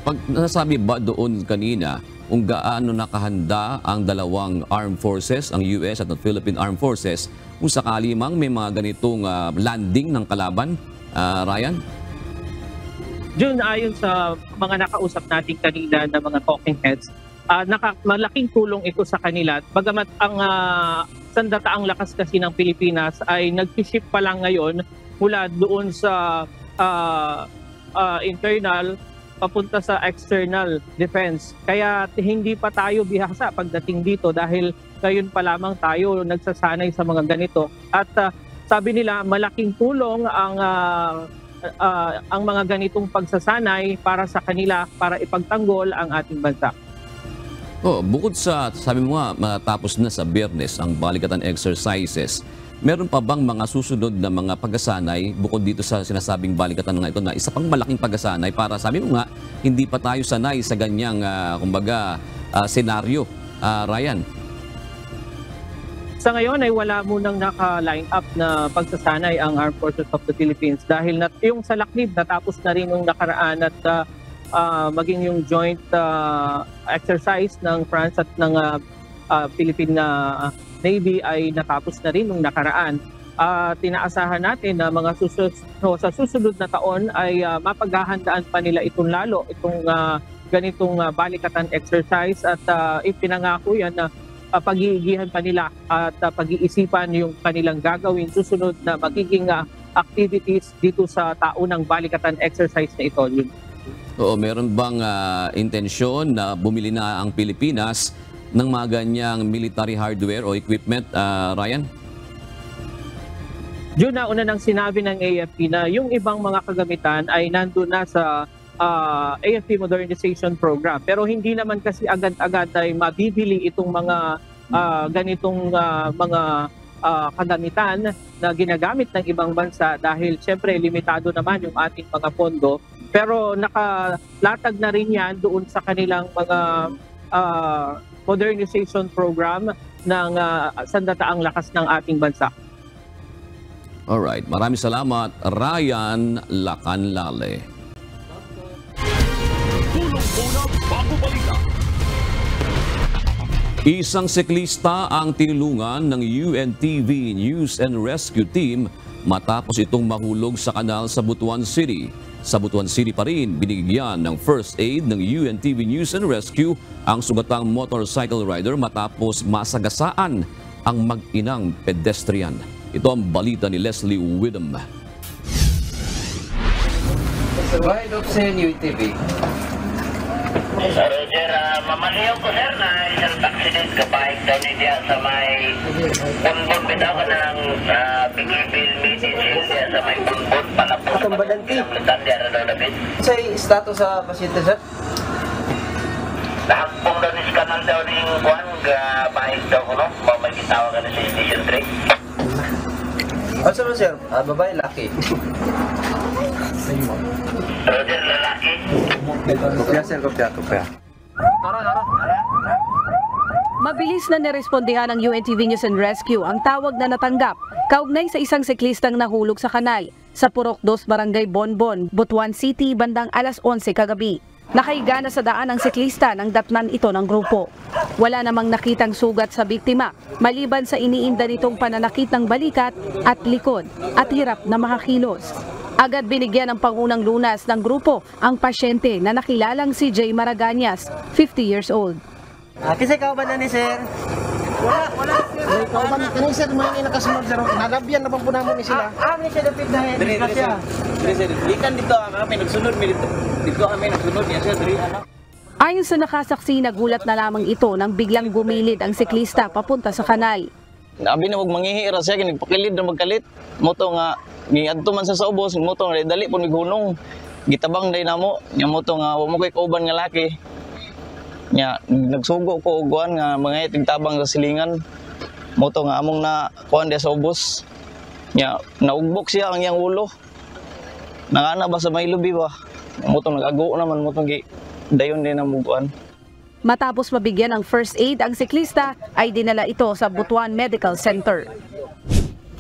Pag nasabi ba doon kanina kung gaano nakahanda ang dalawang armed forces, ang US at ang Philippine Armed Forces, kung sakali mang may mga ganitong landing ng kalaban, Ryan? June, ayon sa mga nakausap natin kanina na mga talking heads, malaking tulong ito sa kanila. Bagamat ang sandataang lakas kasi ng Pilipinas ay nag-ship pa lang ngayon mula doon sa internal papunta sa external defense. Kaya hindi pa tayo bihasa pagdating dito dahil ngayon pa lamang tayo nagsasanay sa mga ganito. At sabi nila malaking tulong ang mga ganitong pagsasanay para sa kanila para ipagtanggol ang ating bansa. Bukod sa, sabi mo nga, matapos na sa Biyernes ang balikatan exercises, meron pa bang mga susunod na mga pagsasanay bukod dito sa sinasabing balikatan nga ito na isa pang malaking pagsasanay para, sabi mo nga, hindi pa tayo sanay sa ganyang, senaryo, Ryan? Sa ngayon ay wala munang naka-line up na pagsasanay ang Armed Forces of the Philippines dahil yung sa Laknib natapos na rin yung nakaraan at maging yung joint exercise ng France at ng Philippine Navy ay natapos na rin nung nakaraan. Tinaasahan natin na mga sa susunod na taon ay mapaghahandaan pa nila itong lalo, itong ganitong balikatan exercise at ipinangako yan na pag-iigihan pa nila at pag-iisipan yung kanilang gagawin susunod na magiging activities dito sa taunang balikatan exercise na ito. Meron bang intensyon na bumili na ang Pilipinas ng mga ganyang military hardware o equipment, Ryan? Yun na una nang sinabi ng AFP na yung ibang mga kagamitan ay nandun na sa AFP Modernization Program. Pero hindi naman kasi agad-agad ay mabibili itong mga ganitong mga kagamitan na ginagamit ng ibang bansa dahil syempre limitado naman yung ating mga pondo. Pero nakalatag na rin yan doon sa kanilang mga modernization program ng sandataang lakas ng ating bansa. Alright, maraming salamat, Ryan Lacanlale. Isang siklista ang tinulungan ng UNTV News and Rescue Team matapos itong mahulog sa kanal sa Butuan City. Sa Butuan City pa rin, binigyan ng first aid ng UNTV News and Rescue ang sugatang motorcycle rider matapos masagasaan ang mag-inang pedestrian. Ito ang balita ni Leslie Widom. Ride of sa UNTV. Roger, mamaliw ko sir na isang accident kapahit daw niya sa may bunbun bitaw ka ng Bikibil meeting siya sa may bunbun palapos sa pinamlutan diya daw labit. Sa status sa pasyente sir? Nahagpong daw ni kanal daw ni Juan bahit daw ko no, may gitawa ka na sa station 3. Ano ba sir? Babae, laki. Roger, lalaki. Kopya sir, kopya. Mabilis na nirespondihan ng UNTV News and Rescue ang tawag na natanggap kaugnay sa isang siklistang nahulog sa kanal sa Purok 2, Barangay Bonbon, Butuan City, bandang alas 11 kagabi. Nakahiga na sa daan ang siklista nang datnan ito ng grupo. Wala namang nakitang sugat sa biktima, maliban sa iniinda nitong pananakit ng balikat at likod at hirap na makakilos. Agad binigyan ng pangunang lunas ng grupo ang pasyente na nakilalang si Jay Maraganyas, 50 years old. Kasi ikaw ba na ni sir? Wala sir. Ikaw ba ni sir, mga nakasunod sir. Nalabyan na po naman ni sila. Ni siya dapit na sir. Ikan dito kami nagsunod dito kami nagsunod niya sir. Ayon sa nakasaksi, nagulat na lamang ito nang biglang gumilid ang siklista papunta sa kanal. Nabi na wag manghihira siya kini pakilid na magkalit. Moto nga niadto man sa ubos, moto nga dali pun mighunong. Gitabang day namo, nya moto nga wa mo kay kauban nga laki. Nya nagsugo ko og kuan nga mga tingtabang sa silingan. Moto nga among na kuan sa ubos. Nya naugbok siya ang iyang ulo. Nangana ba sa may lubi ba? Moto nagago naman moto gi dayon din ang mukuan. Matapos mabigyan ng first aid ang siklista, ay dinala ito sa Butuan Medical Center.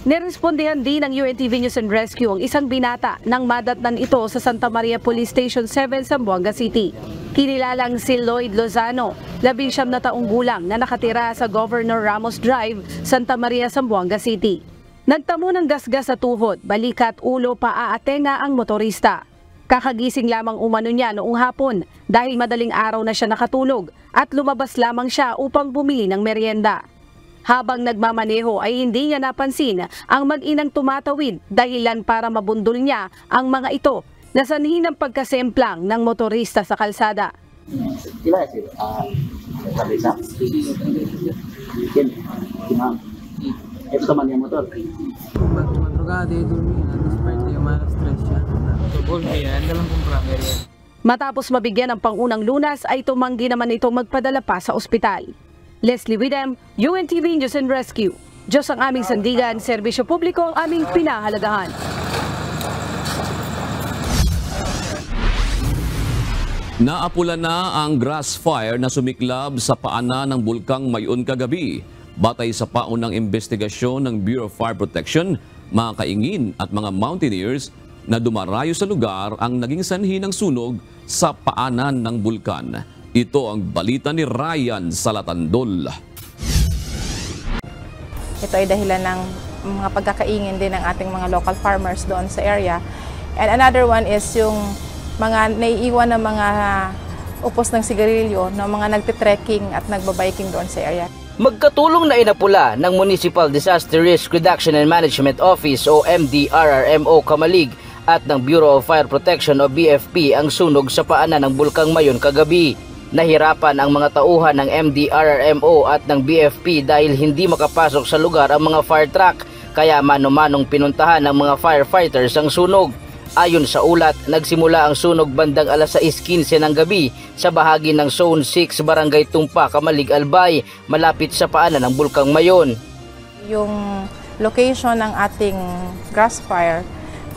Nirespondihan din ng UNTV News and Rescue ang isang binata nang madatnan ito sa Santa Maria Police Station 7 sa Zamboanga City. Kinilalang si Lloyd Lozano, 19 na taong gulang na nakatira sa Governor Ramos Drive, Santa Maria, Zamboanga City. Nagtamo ng gasgas sa tuhod, balikat, ulo, paa at tenga ang motorista. Kakagising lamang umano niya noong hapon dahil madaling araw na siya nakatulog at lumabas lamang siya upang bumili ng merienda. Habang nagmamaneho ay hindi niya napansin ang mag-inang tumatawid dahilan para mabundol niya ang mga ito na sanhi ng pagkasemplang ng motorista sa kalsada. Ito man yung motor. Madrugada ay dormir, desperte yung malas stress siya. Matapos mabigyan ng pangunang lunas ay tumanggi naman ito magpadala pa sa ospital. Leslie Widem, UNTV News and Rescue. Diyos ang aming sandigan, serbisyo publiko ang aming pinahalagahan. Naapula na ang grass fire na sumiklab sa paanan ng bulkang Mayon kagabi. Batay sa paunang investigasyon ng Bureau of Fire Protection, mga kaingin at mga mountaineers na dumarayo sa lugar ang naging sanhi ng sunog sa paanan ng bulkan. Ito ang balita ni Ryan Salatandol. Ito ay dahilan ng mga pagkakaingin din ng ating mga local farmers doon sa area. And another one is yung mga naiiwan na mga upos ng sigarilyo ng mga nagtitrekking at nagbabiking doon sa area. Magkatulong na inapula ng Municipal Disaster Risk Reduction and Management Office o MDRRMO Kamalig at ng Bureau of Fire Protection o BFP ang sunog sa paanan ng Bulkang Mayon kagabi. Nahirapan ang mga tauhan ng MDRRMO at ng BFP dahil hindi makapasok sa lugar ang mga fire truck, kaya mano-manong pinuntahan ng mga firefighters ang sunog. Ayon sa ulat, nagsimula ang sunog bandang alas 6:15 ng gabi sa bahagi ng Zone 6 Barangay Tumpa, Kamalig, Albay, malapit sa paanan ng Bulkang Mayon. Yung location ng ating grass fire,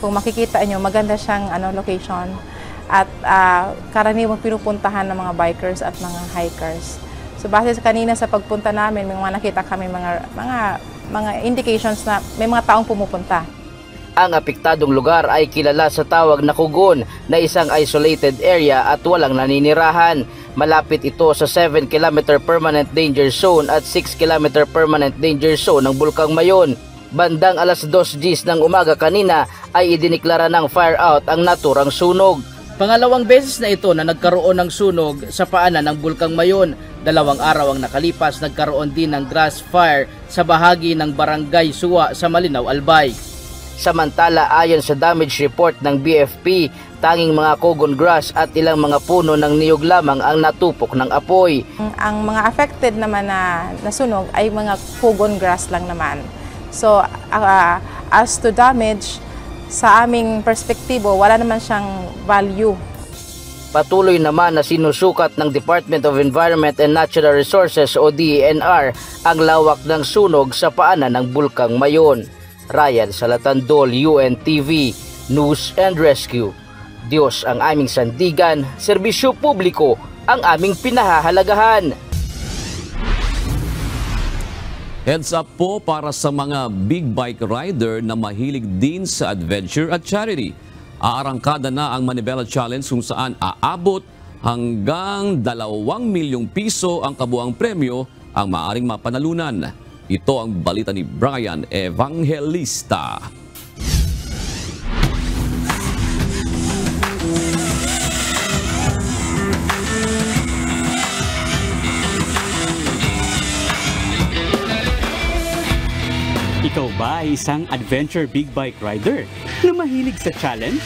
kung makikita nyo, maganda siyang location. At karaniwang pinupuntahan ng mga bikers at mga hikers. So base kanina sa pagpunta namin, may mga nakita kami mga indications na may mga taong pumupunta. Ang apektadong lugar ay kilala sa tawag na Kugon na isang isolated area at walang naninirahan. Malapit ito sa 7 km permanent danger zone at 6 km permanent danger zone ng Bulkang Mayon. Bandang alas 2:00 ng umaga kanina ay idiniklara ng fire out ang naturang sunog. Pangalawang beses na ito na nagkaroon ng sunog sa paanan ng Bulkang Mayon. 2 araw ang nakalipas, nagkaroon din ng grass fire sa bahagi ng Barangay Suwa sa Malinaw, Albay. Samantala, ayon sa damage report ng BFP, tanging mga cogon grass at ilang mga puno ng niyog lamang ang natupok ng apoy. Ang mga affected naman na nasunog ay mga cogon grass lang naman. So, as to damage, sa aming perspektibo, wala naman siyang value. Patuloy naman na sinusukat ng Department of Environment and Natural Resources o DENR ang lawak ng sunog sa paanan ng Bulkang Mayon. Ryan Salatandol, UNTV, News and Rescue. Diyos ang aming sandigan, serbisyo publiko ang aming pinahahalagahan. Heads up po para sa mga big bike rider na mahilig din sa adventure at charity. Aarangkada na ang Manibela Challenge kung saan aabot hanggang 2 milyong piso ang kabuang premyo ang maaring mapanalunan. Ito ang balita ni Brian Evangelista. Ikaw ba ay isang adventure big bike rider na mahilig sa challenge?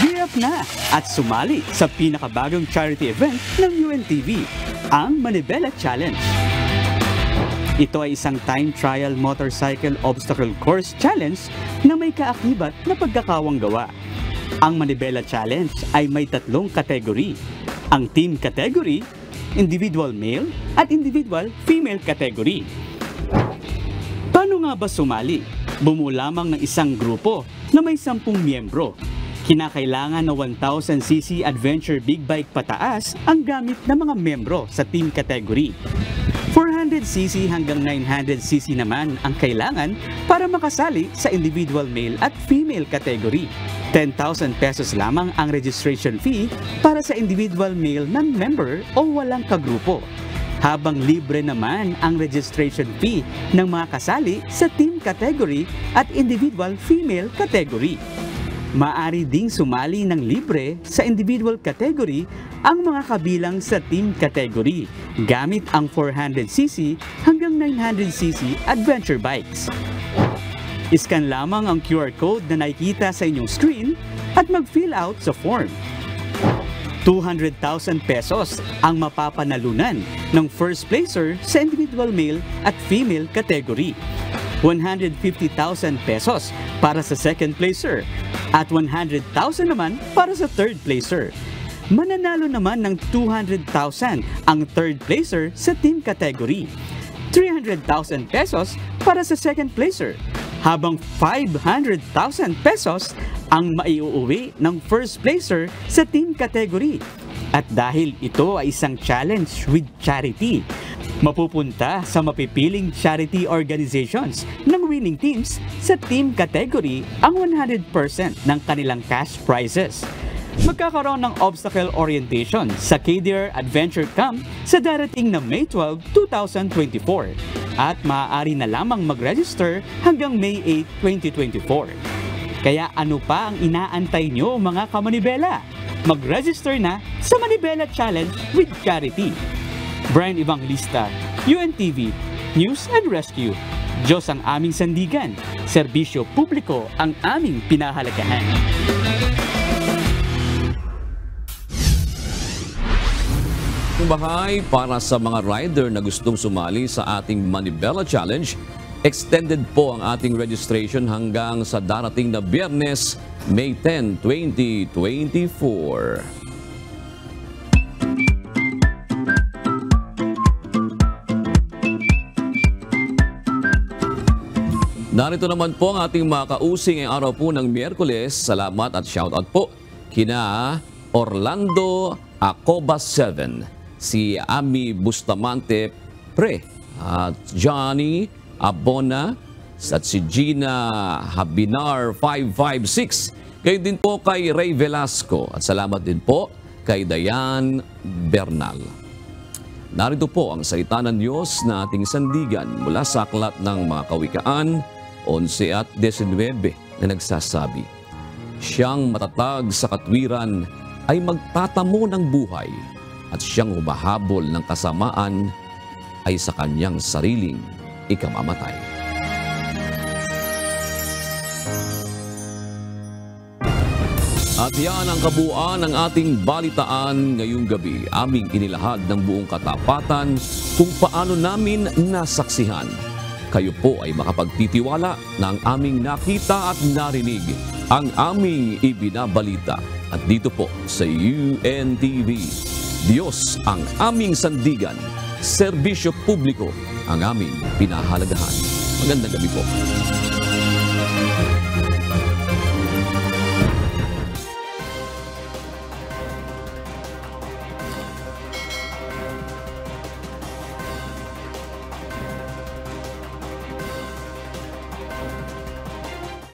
Gear up na at sumali sa pinakabagong charity event ng UNTV, ang Manibela Challenge. Ito ay isang time trial motorcycle obstacle course challenge na may kaakibat na pagkakawang gawa. Ang Manibela Challenge ay may 3 kategory. Ang team category, individual male at individual female category. Paano nga ba sumali? Bumuo lamang ng isang grupo na may 10 miyembro. Kinakailangan na 1,000cc adventure big bike pataas ang gamit ng mga miyembro sa team category. 400cc hanggang 900cc naman ang kailangan para makasali sa individual male at female category. 10,000 pesos lamang ang registration fee para sa individual male non-member o walang kagrupo. Habang libre naman ang registration fee ng mga kasali sa team category at individual female category. Maaari ding sumali ng libre sa individual category ang mga kabilang sa team category gamit ang 400cc hanggang 900cc adventure bikes. Iscan lamang ang QR code na nakikita sa inyong screen at mag-fill out sa form. 200,000 pesos ang mapapanalunan ng first placer sa individual male at female category. 150,000 pesos para sa second placer at 100,000 naman para sa third placer. Mananalo naman ng 200,000 ang third placer sa team category. 300,000 pesos para sa second placer, habang 500,000 pesos ang maiuuwi ng first placer sa team category. At dahil ito ay isang challenge with charity, mapupunta sa mapipiling charity organizations ng winning teams sa team category ang 100% ng kanilang cash prizes. Magkakaroon ng obstacle orientation sa KDR Adventure Camp sa darating na May 12, 2024 at maaari na lamang mag-register hanggang May 8, 2024. Kaya ano pa ang inaantay nyo mga kamanibela? Mag-register na sa Manibela Challenge with Charity. Brian Evangelista, UNTV, News and Rescue. Diyos ang aming sandigan, serbisyo publiko ang aming pinahalagahan. Bahay para sa mga rider na gustong sumali sa ating Manibela Challenge, extended po ang ating registration hanggang sa darating na Biyernes, May 10, 2024. Narito naman po ang ating mga kausing ang araw po ng Miyerkules. Salamat at shoutout po kina Orlando Acobas 7, si Ami Bustamante Pre, at Johnny Abona, at si Gina Habinar 556. Kayo din po kay Ray Velasco at salamat din po kay Dayan Bernal. Narito po ang salita ng Diyos na ating sandigan mula sa aklat ng mga kawikaan 11 at 19 na nagsasabi, siyang matatag sa katwiran ay magtatamo ng buhay at siyang humahabol ng kasamaan ay sa kanyang sariling ikamamatay. At yan ang kabuuan ng ating balitaan ngayong gabi. Aming inilahad ng buong katapatan kung paano namin nasaksihan. Kayo po ay makapagtitiwala na ang aming nakita at narinig, ang aming ibinabalita. At dito po sa UNTV, Diyos ang aming sandigan, serbisyo publiko ang aming pinahalagahan. Magandang gabi po.